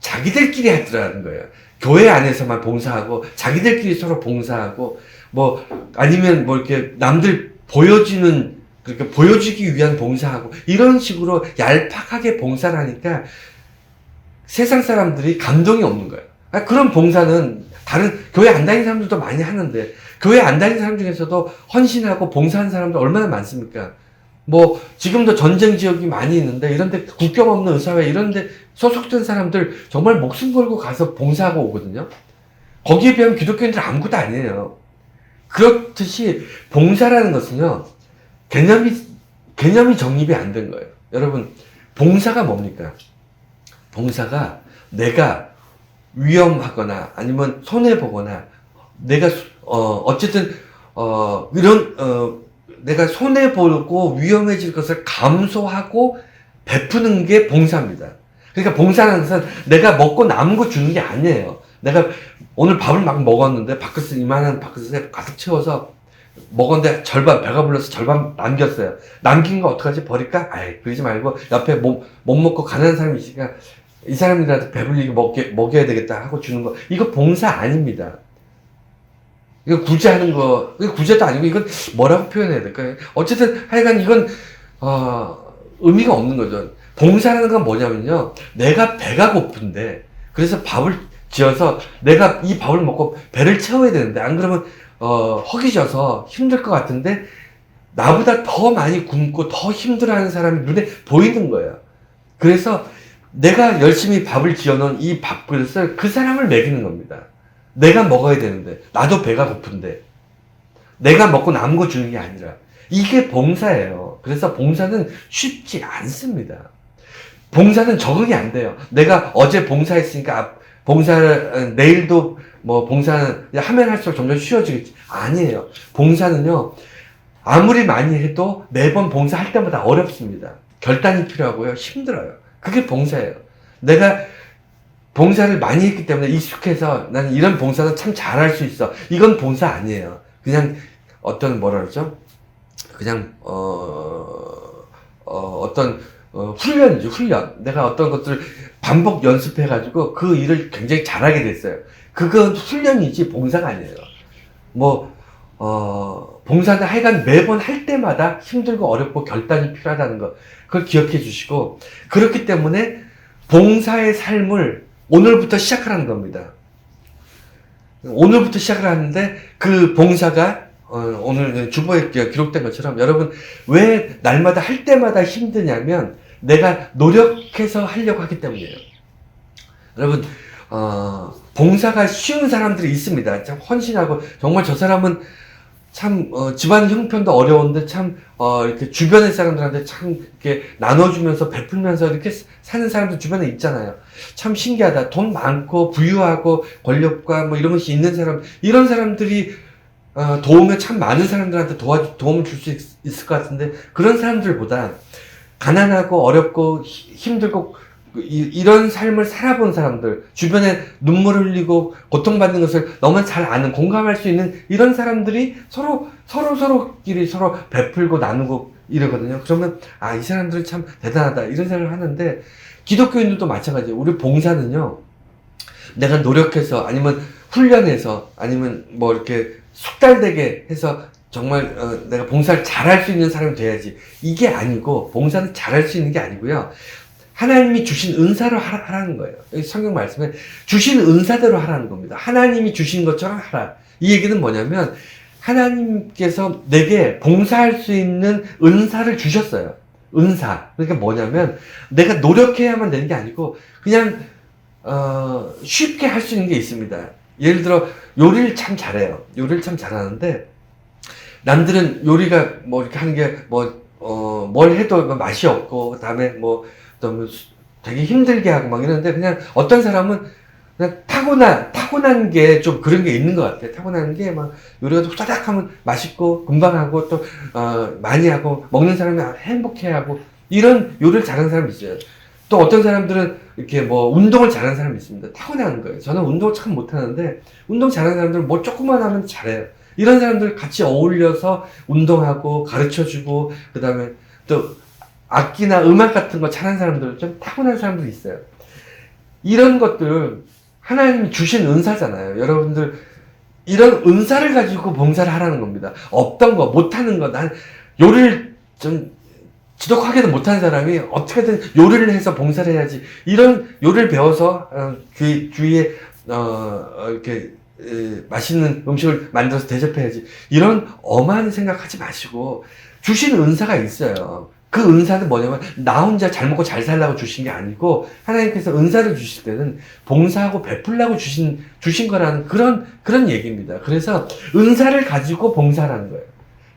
자기들끼리 하더라는 거예요. 교회 안에서만 봉사하고 자기들끼리 서로 봉사하고 아니면 이렇게 남들 그렇게 보여주기 위한 봉사하고 이런 식으로 얄팍하게 봉사를 하니까 세상 사람들이 감동이 없는 거예요. 그런 봉사는 다른 교회 안 다니는 사람들도 많이 하는데, 교회 안 다니는 사람 중에서도 헌신하고 봉사하는 사람들 얼마나 많습니까? 지금도 전쟁 지역이 많이 있는데, 이런데 국경 없는 의사회 이런데 소속된 사람들 정말 목숨 걸고 가서 봉사하고 오거든요. 거기에 비하면 기독교인들 아무것도 아니에요. 그렇듯이 봉사라는 것은요 개념이 정립이 안 된 거예요. 여러분, 봉사가 뭡니까? 봉사가 내가 위험하거나 아니면 손해보거나 내가 어쨌든 내가 손해보고 위험해질 것을 감소하고 베푸는 게 봉사입니다. 그러니까 봉사라는 것은 내가 먹고 남은 거 주는 게 아니에요. 내가 오늘 밥을 막 먹었는데 이만한 밥그릇에 가득 채워서 먹었는데 절반, 배가 불러서 절반 남겼어요. 남긴 거 어떡하지? 버릴까? 아이, 그러지 말고 옆에 못 먹고 가난한 사람이 있으니까 이 사람이라도 배불리게 먹여야 되겠다 하고 주는 거. 이거 봉사 아닙니다. 이거 구제하는 거, 이거 구제도 아니고 이건 뭐라고 표현해야 될까요? 어쨌든 하여간 이건 의미가 없는 거죠. 봉사라는 건 뭐냐면요. 내가 배가 고픈데 그래서 밥을 지어서 내가 이 밥을 먹고 배를 채워야 되는데 안 그러면 허기져서 힘들 것 같은데 나보다 더 많이 굶고 더 힘들어하는 사람이 눈에 보이는 거예요. 그래서 내가 열심히 밥을 지어놓은 이 밥그릇을 그 사람을 먹이는 겁니다. 내가 먹어야 되는데 나도 배가 고픈데 내가 먹고 남은 거 주는 게 아니라 이게 봉사예요. 그래서 봉사는 쉽지 않습니다. 봉사는 적응이 안 돼요. 내가 어제 봉사했으니까 내일도 뭐 봉사는 하면 할수록 점점 쉬워지겠지. 아니에요. 봉사는요, 아무리 많이 해도 매번 봉사할 때마다 어렵습니다. 결단이 필요하고요, 힘들어요. 그게 봉사예요. 내가 봉사를 많이 했기 때문에 익숙해서 나는 이런 봉사는 참 잘할 수 있어. 이건 봉사 아니에요. 그냥 어떤 뭐라 그러죠? 그냥 어떤 훈련이죠, 훈련. 내가 어떤 것들을 반복 연습해가지고 그 일을 굉장히 잘하게 됐어요. 그건 훈련이지 봉사가 아니에요. 봉사는 하여간 매번 할 때마다 힘들고 어렵고 결단이 필요하다는 거. 그걸 기억해 주시고, 그렇기 때문에 봉사의 삶을 오늘부터 시작하라는 겁니다. 오늘부터 시작을 하는데 그 봉사가 오늘 주보에 기록된 것처럼 여러분 왜 날마다 할 때마다 힘드냐면 내가 노력해서 하려고 하기 때문이에요. 여러분 봉사가 쉬운 사람들이 있습니다. 참 헌신하고 정말 저 사람은 참 집안 형편도 어려운데 참 이렇게 주변의 사람들한테 참 이렇게 나눠주면서 베풀면서 이렇게 사는 사람들 주변에 있잖아요. 참 신기하다. 돈 많고 부유하고 권력과 뭐 이런 것이 있는 사람, 이런 사람들이 도움을 참 많은 사람들한테 도움을 줄 수 있을 것 같은데 그런 사람들보다 가난하고 어렵고 힘들고 이런 삶을 살아본 사람들, 주변에 눈물 흘리고 고통받는 것을 너무 잘 아는, 공감할 수 있는 이런 사람들이 서로끼리 서로 베풀고 나누고 이러거든요. 그러면 이 사람들은 참 대단하다 이런 생각을 하는데, 기독교인들도 마찬가지예요. 우리 봉사는요, 내가 노력해서 아니면 훈련해서 아니면 뭐 이렇게 숙달되게 해서 정말 내가 봉사를 잘할 수 있는 사람이 돼야지, 이게 아니고, 봉사는 잘할 수 있는 게 아니고요, 하나님이 주신 은사로 하라는 거예요. 성경 말씀에 주신 은사대로 하라는 겁니다. 하나님이 주신 것처럼 하라. 이 얘기는 뭐냐면 하나님께서 내게 봉사할 수 있는 은사를 주셨어요. 은사. 그러니까 뭐냐면 내가 노력해야만 되는 게 아니고 그냥 쉽게 할 수 있는 게 있습니다. 예를 들어 요리를 참 잘해요. 요리를 참 잘하는데 남들은 요리가 뭐 이렇게 하는 게 뭘 해도 맛이 없고 그다음에 너무 되게 힘들게 하고 막 이러는데, 그냥 어떤 사람은 그냥 타고난 게 좀 그런 게 있는 것 같아요. 타고난 게 막 요리가 후다닥 하면 맛있고 금방 하고 또 많이 하고 먹는 사람이 행복해 하고 이런 요리를 잘하는 사람이 있어요. 또 어떤 사람들은 이렇게 운동을 잘하는 사람이 있습니다. 타고나는 거예요. 저는 운동을 참 못하는데 운동 잘하는 사람들은 뭐 조금만 하면 잘해요. 이런 사람들 같이 어울려서 운동하고 가르쳐주고, 그 다음에 또 악기나 음악 같은 거 잘하는 사람들, 좀 타고난 사람들이 있어요. 이런 것들 하나님이 주신 은사잖아요. 여러분들 이런 은사를 가지고 봉사를 하라는 겁니다. 없던 거, 못하는 거, 난 요리를 좀 지독하게도 못하는 사람이 어떻게든 요리를 해서 봉사를 해야지, 이런 요리를 배워서 주위에 이렇게 맛있는 음식을 만들어서 대접해야지, 이런 엄한 생각하지 마시고 주신 은사가 있어요. 그 은사는 뭐냐면 나 혼자 잘 먹고 잘 살라고 주신 게 아니고 하나님께서 은사를 주실 때는 봉사하고 베풀라고 주신 거라는 그런 얘기입니다. 그래서 은사를 가지고 봉사하는 거예요.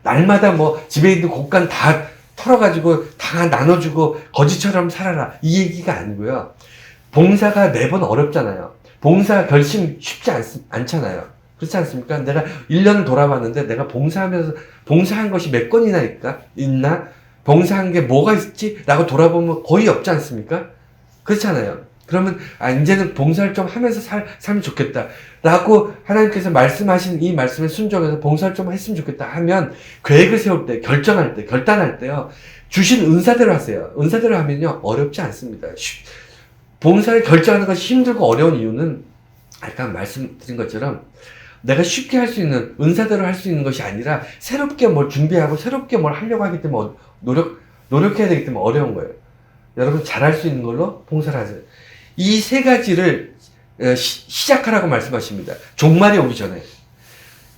날마다 집에 있는 곡간 다 털어가지고 다 나눠주고 거지처럼 살아라, 이 얘기가 아니고요. 봉사가 매번 어렵잖아요. 봉사 결심 쉽지 않잖아요. 그렇지 않습니까? 내가 1년을 돌아봤는데 내가 봉사한 것이 몇 건이나 있나? 봉사한 게 뭐가 있지? 라고 돌아보면 거의 없지 않습니까? 그렇잖아요. 그러면 이제는 봉사를 좀 하면서 살면 좋겠다 라고 하나님께서 말씀하신 이 말씀에 순종해서 봉사를 좀 했으면 좋겠다 하면, 계획을 세울 때, 결정할 때, 결단할 때요, 주신 은사대로 하세요. 은사대로 하면요 어렵지 않습니다. 봉사를 결정하는 것이 힘들고 어려운 이유는 아까 말씀드린 것처럼 내가 쉽게 할 수 있는, 은사대로 할 수 있는 것이 아니라 새롭게 뭘 준비하고 새롭게 뭘 하려고 하기 때문에 노력해야 되기 때문에 어려운 거예요. 여러분 잘할 수 있는 걸로 봉사를 하세요. 이 세 가지를 시작하라고 말씀하십니다. 종말이 오기 전에.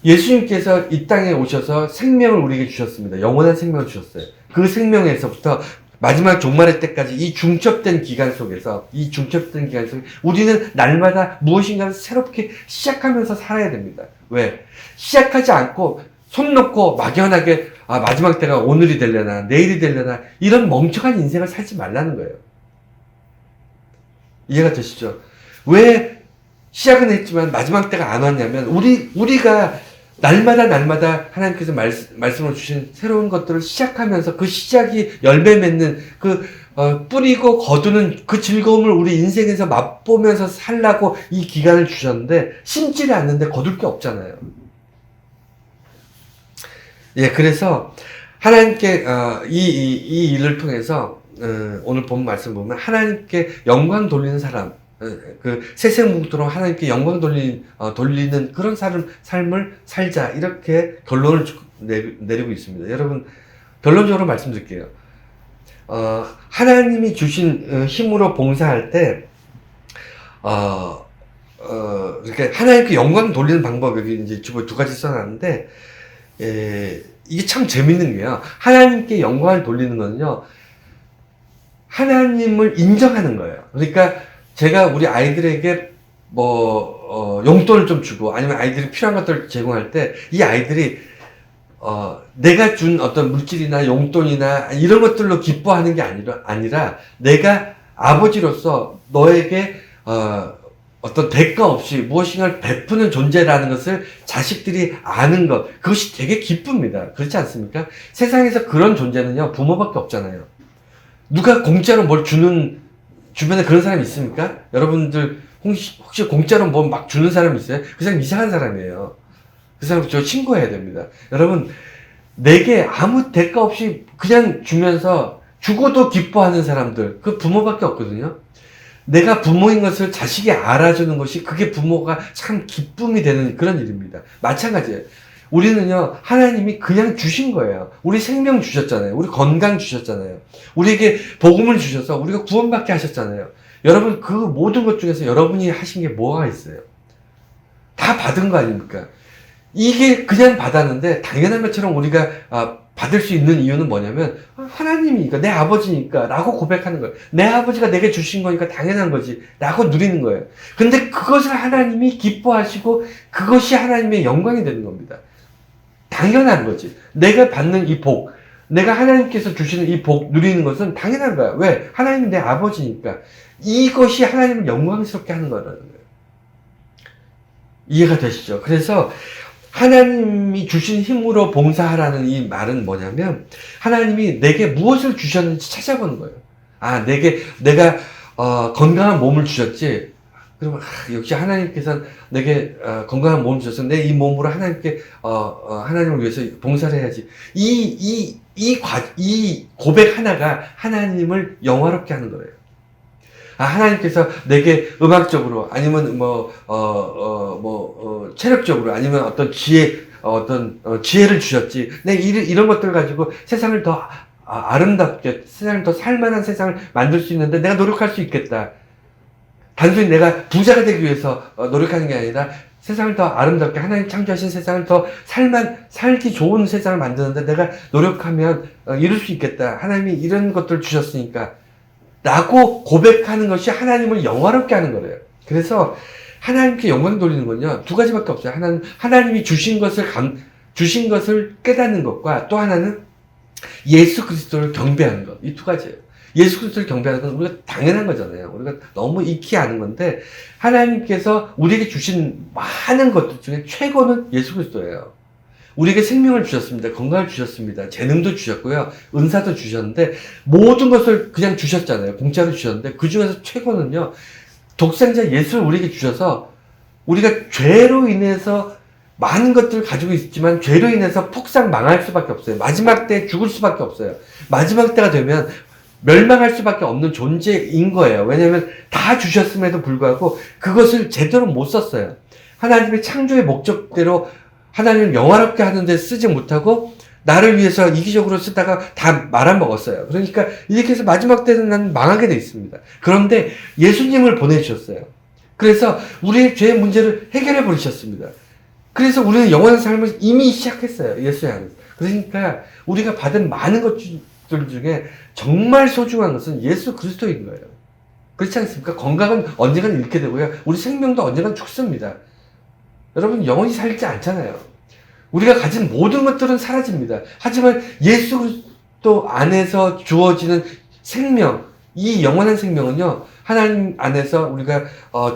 예수님께서 이 땅에 오셔서 생명을 우리에게 주셨습니다. 영원한 생명을 주셨어요. 그 생명에서부터 마지막 종말의 때까지 이 중첩된 기간 속에서 우리는 날마다 무엇인가를 새롭게 시작하면서 살아야 됩니다. 왜? 시작하지 않고 손 놓고 막연하게 마지막 때가 오늘이 되려나 내일이 되려나 이런 멍청한 인생을 살지 말라는 거예요. 이해가 되시죠? 왜 시작은 했지만 마지막 때가 안 왔냐면 우리가 날마다 하나님께서 말씀을 주신 새로운 것들을 시작하면서 그 시작이 열매 맺는 뿌리고 거두는 그 즐거움을 우리 인생에서 맛보면서 살라고 이 기간을 주셨는데 심지를 않는데 거둘 게 없잖아요. 예, 그래서 하나님께 이 일을 통해서 오늘 본 말씀 보면 하나님께 영광 돌리는 사람, 그 세생목토록 하나님께 영광 돌리는 그런 삶을 살자, 이렇게 결론을 내리고 있습니다. 여러분, 결론적으로 말씀드릴게요. 하나님이 주신 힘으로 봉사할 때 이렇게 하나님께 영광 돌리는 방법, 여기 이제 두 가지 써놨는데, 이게 참 재밌는 게요. 하나님께 영광을 돌리는 거는요, 하나님을 인정하는 거예요. 그러니까 제가 우리 아이들에게 용돈을 좀 주고 아니면 아이들이 필요한 것들을 제공할 때 이 아이들이 내가 준 어떤 물질이나 용돈이나 이런 것들로 기뻐하는 게 아니라 내가 아버지로서 너에게 어떤 대가 없이 무엇인가를 베푸는 존재라는 것을 자식들이 아는 것, 그것이 되게 기쁩니다. 그렇지 않습니까? 세상에서 그런 존재는요 부모밖에 없잖아요. 누가 공짜로 뭘 주는, 주변에 그런 사람이 있습니까? 여러분들 혹시 공짜로 뭐 막 주는 사람 있어요? 그 사람 이상한 사람이에요. 그 사람 저 신고해야 됩니다. 여러분, 내게 아무 대가 없이 그냥 주면서 주고도 기뻐하는 사람들, 그 부모밖에 없거든요. 내가 부모인 것을 자식이 알아주는 것이 그게 부모가 참 기쁨이 되는 그런 일입니다. 마찬가지예요. 우리는요, 하나님이 그냥 주신 거예요. 우리 생명 주셨잖아요. 우리 건강 주셨잖아요. 우리에게 복음을 주셔서 우리가 구원받게 하셨잖아요. 여러분, 그 모든 것 중에서 여러분이 하신 게 뭐가 있어요? 다 받은 거 아닙니까? 이게 그냥 받았는데 당연한 것처럼 우리가 받을 수 있는 이유는 뭐냐면 하나님이니까, 내 아버지니까 라고 고백하는 거예요. 내 아버지가 내게 주신 거니까 당연한 거지 라고 누리는 거예요. 근데 그것을 하나님이 기뻐하시고 그것이 하나님의 영광이 되는 겁니다. 당연한 거지. 내가 받는 이 복, 내가 하나님께서 주시는 이 복 누리는 것은 당연한 거야. 왜? 하나님이 내 아버지니까. 이것이 하나님을 영광스럽게 하는 거라는 거예요. 이해가 되시죠? 그래서 하나님이 주신 힘으로 봉사하라는 이 말은 뭐냐면 하나님이 내게 무엇을 주셨는지 찾아보는 거예요. 내가 건강한 몸을 주셨지. 그러면 역시 하나님께서는 내게 건강한 몸을 주셔서 내 이 몸으로 하나님께 하나님을 위해서 봉사를 해야지. 이 고백 하나가 하나님을 영화롭게 하는 거예요. 하나님께서 내게 음악적으로 아니면 체력적으로 아니면 어떤 지혜를 주셨지. 내 이런 것들 가지고 세상을 더 아름답게, 세상을 더 살만한 세상을 만들 수 있는데 내가 노력할 수 있겠다. 단순히 내가 부자가 되기 위해서 노력하는 게 아니라 세상을 더 아름답게, 하나님 창조하신 세상을 더 살기 좋은 세상을 만드는데 내가 노력하면 이룰 수 있겠다. 하나님이 이런 것들을 주셨으니까 라고 고백하는 것이 하나님을 영화롭게 하는 거래요. 그래서 하나님께 영광 돌리는 건요, 두 가지밖에 없어요. 하나님이 주신 것을 깨닫는 것과 또 하나는 예수 그리스도를 경배하는 것. 이 두 가지예요. 예수 그리스도를 경배하는 건 우리가 당연한 거잖아요. 우리가 너무 익히 아는 건데 하나님께서 우리에게 주신 많은 것들 중에 최고는 예수 그리스도예요. 우리에게 생명을 주셨습니다. 건강을 주셨습니다. 재능도 주셨고요. 은사도 주셨는데 모든 것을 그냥 주셨잖아요. 공짜로 주셨는데 그 중에서 최고는요, 독생자 예수를 우리에게 주셔서 우리가 죄로 인해서 많은 것들을 가지고 있지만 죄로 인해서 폭삭 망할 수밖에 없어요. 마지막 때 죽을 수밖에 없어요. 마지막 때가 되면 멸망할 수밖에 없는 존재인 거예요. 왜냐하면 다 주셨음에도 불구하고 그것을 제대로 못 썼어요. 하나님의 창조의 목적대로 하나님을 영화롭게 하는데 쓰지 못하고 나를 위해서 이기적으로 쓰다가 다 말아먹었어요. 그러니까 이렇게 해서 마지막 때는 난 망하게 돼 있습니다. 그런데 예수님을 보내주셨어요. 그래서 우리의 죄의 문제를 해결해 버리셨습니다. 그래서 우리는 영원한 삶을 이미 시작했어요. 예수 안에서. 그러니까 우리가 받은 많은 것들 중에 정말 소중한 것은 예수 그리스도인 거예요. 그렇지 않습니까? 건강은 언젠간 잃게 되고요. 우리 생명도 언젠간 죽습니다. 여러분 영원히 살지 않잖아요. 우리가 가진 모든 것들은 사라집니다. 하지만 예수 그리스도 안에서 주어지는 생명, 이 영원한 생명은요, 하나님 안에서 우리가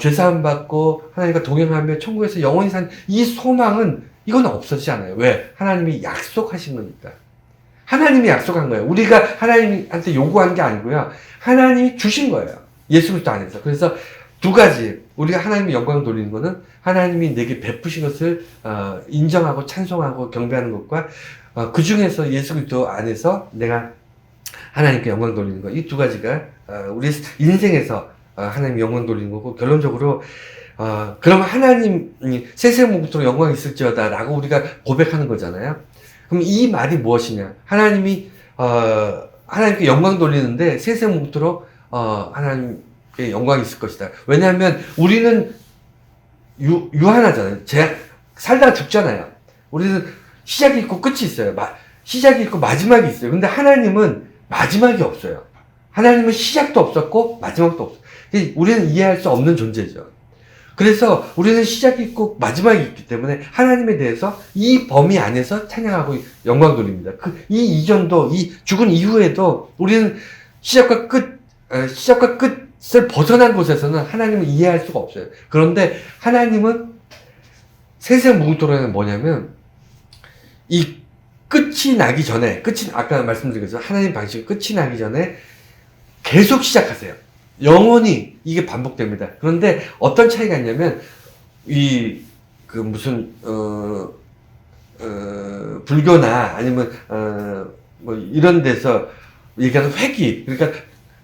죄사함 받고 하나님과 동행하며 천국에서 영원히 산 이 소망은 이건 없어지지 않아요. 왜? 하나님이 약속하신 거니까. 하나님이 약속한 거예요. 우리가 하나님한테 요구한 게 아니고요. 하나님이 주신 거예요. 예수 그리스도 안에서. 그래서 두 가지, 우리가 하나님의 영광 돌리는 거는 하나님이 내게 베푸신 것을 인정하고 찬송하고 경배하는 것과 그 중에서 예수 그리스도 안에서 내가 하나님께 영광 돌리는 것, 이 두 가지가 우리 인생에서 하나님 영광 돌리는 거고, 결론적으로 그럼 하나님이 세세무국토록 영광이 있을지어다 라고 우리가 고백하는 거잖아요. 그럼 이 말이 무엇이냐? 하나님이 하나님께 영광 돌리는데 세세무국토록 하나님께 영광이 있을 것이다. 왜냐하면 우리는 유한하잖아요. 살다가 죽잖아요. 우리는 시작이 있고 끝이 있어요. 시작이 있고 마지막이 있어요. 근데 하나님은 마지막이 없어요. 하나님은 시작도 없었고 마지막도 없어요. 우리는 이해할 수 없는 존재죠. 그래서 우리는 시작이 있고 마지막이 있기 때문에 하나님에 대해서 이 범위 안에서 찬양하고 영광 돌립니다. 이 이전도, 이 죽은 이후에도 우리는 시작과 끝을 벗어난 곳에서는 하나님을 이해할 수가 없어요. 그런데 하나님은 세세무국토록은 뭐냐면 이 끝이 나기 전에, 아까 말씀드린 것처럼 하나님 방식이 끝이 나기 전에 계속 시작하세요. 영원히 이게 반복됩니다. 그런데 어떤 차이가 있냐면, 불교나 아니면, 뭐 이런 데서 얘기하는 회귀. 그러니까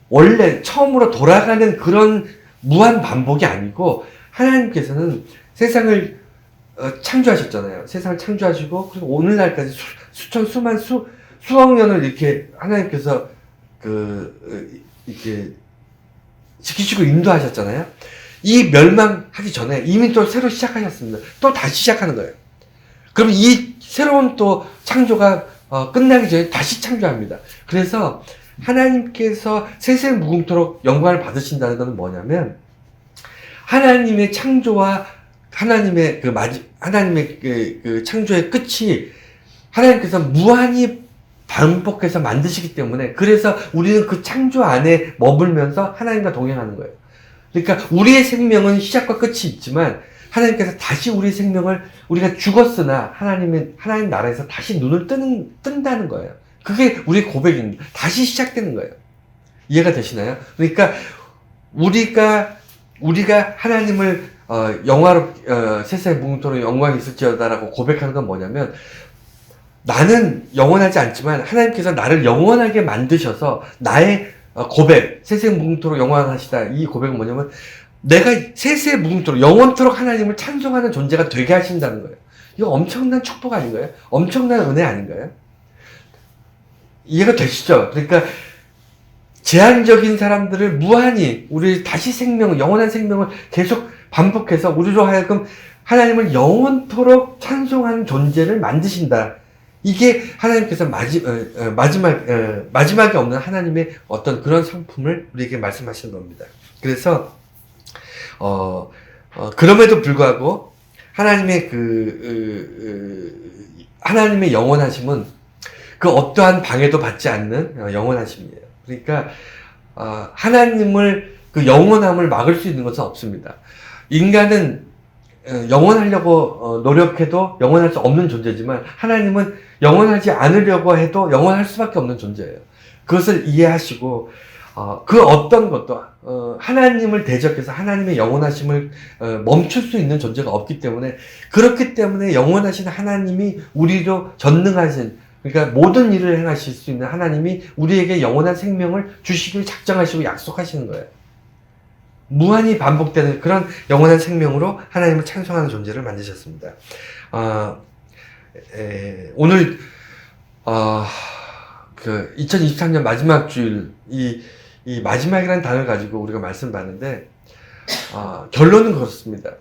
원래 처음으로 돌아가는 그런 무한 반복이 아니고, 하나님께서는 세상을 창조하셨잖아요. 세상을 창조하시고, 그리고 오늘날까지 수억 년을 이렇게 하나님께서 이렇게 지키시고 인도하셨잖아요. 이 멸망하기 전에 이미 또 새로 시작하셨습니다. 또 다시 시작하는 거예요. 그럼 이 새로운 또 창조가 끝나기 전에 다시 창조합니다. 그래서 하나님께서 세세무궁토록 영광을 받으신다는 것은 뭐냐면, 하나님의 창조와 하나님의 그 창조의 끝이 하나님께서 무한히 반복해서 만드시기 때문에, 그래서 우리는 그 창조 안에 머물면서 하나님과 동행하는 거예요. 그러니까 우리의 생명은 시작과 끝이 있지만 하나님께서 다시 우리의 생명을, 우리가 죽었으나 하나님 나라에서 다시 눈을 뜬다는 거예요. 그게 우리의 고백입니다. 다시 시작되는 거예요. 이해가 되시나요? 그러니까 우리가 하나님을 세세무궁토록 영광이 있을지어다라고 고백하는 건 뭐냐면, 나는 영원하지 않지만 하나님께서 나를 영원하게 만드셔서 나의 고백, 세세무궁토록 영원하시다, 이 고백은 뭐냐면, 내가 세세무궁토록 영원토록 하나님을 찬송하는 존재가 되게 하신다는 거예요. 이거 엄청난 축복 아닌가요? 엄청난 은혜 아닌가요? 이해가 되시죠? 그러니까 제한적인 사람들을 무한히 우리 다시 영원한 생명을 계속 반복해서 우리로 하여금 하나님을 영원토록 찬송하는 존재를 만드신다. 이게 하나님께서 마지막에 없는 하나님의 어떤 그런 성품을 우리에게 말씀하시는 겁니다. 그래서 그럼에도 불구하고 하나님의 하나님의 영원하심은 그 어떠한 방해도 받지 않는 영원하심이에요. 그러니까 하나님을, 그 영원함을 막을 수 있는 것은 없습니다. 인간은 영원하려고 노력해도 영원할 수 없는 존재지만, 하나님은 영원하지 않으려고 해도 영원할 수밖에 없는 존재예요. 그것을 이해하시고 그 어떤 것도 하나님을 대적해서 하나님의 영원하심을 멈출 수 있는 존재가 없기 때문에, 그렇기 때문에 영원하신 하나님이 우리로 전능하신, 그러니까 모든 일을 행하실 수 있는 하나님이 우리에게 영원한 생명을 주시길 작정하시고 약속하시는 거예요. 무한히 반복되는 그런 영원한 생명으로 하나님을 찬송하는 존재를 만드셨습니다. 오늘 그 2023년 마지막 주일, 이 마지막이라는 단어를 가지고 우리가 말씀을 봤는데, 결론은 그렇습니다.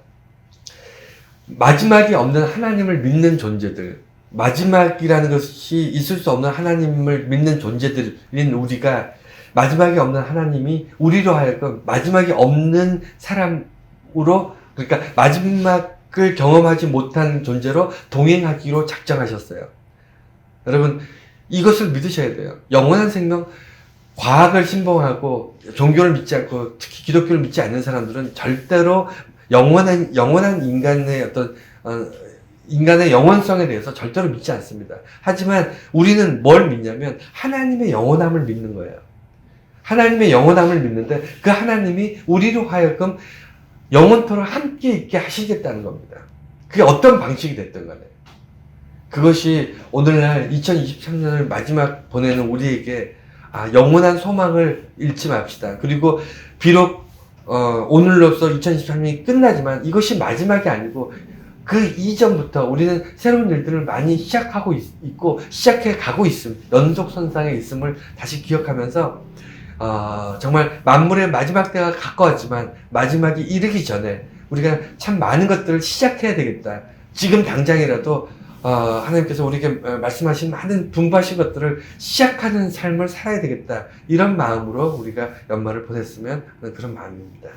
마지막이 없는 하나님을 믿는 존재들, 마지막이라는 것이 있을 수 없는 하나님을 믿는 존재들인 우리가, 마지막이 없는 하나님이 우리로 하여금 마지막이 없는 사람으로, 그러니까 마지막을 경험하지 못한 존재로 동행하기로 작정하셨어요. 여러분, 이것을 믿으셔야 돼요. 영원한 생명, 과학을 신봉하고 종교를 믿지 않고 특히 기독교를 믿지 않는 사람들은 절대로 영원한 인간의 어떤 인간의 영원성에 대해서 절대로 믿지 않습니다. 하지만 우리는 뭘 믿냐면 하나님의 영원함을 믿는 거예요. 하나님의 영원함을 믿는데, 그 하나님이 우리로 하여금 영원토록 함께 있게 하시겠다는 겁니다. 그게 어떤 방식이 됐든 간에. 그것이 오늘날 2023년을 마지막 보내는 우리에게 영원한 소망을 잃지 맙시다. 그리고 비록 오늘로써 2023년이 끝나지만 이것이 마지막이 아니고 그 이전부터 우리는 새로운 일들을 많이 시작하고 있고 시작해 가고 있음, 연속선상에 있음을 다시 기억하면서 정말 만물의 마지막 때가 가까웠지만 마지막이 이르기 전에 우리가 참 많은 것들을 시작해야 되겠다. 지금 당장이라도 하나님께서 우리에게 말씀하신 많은 분부하신 것들을 시작하는 삶을 살아야 되겠다. 이런 마음으로 우리가 연말을 보냈으면 하는 그런 마음입니다.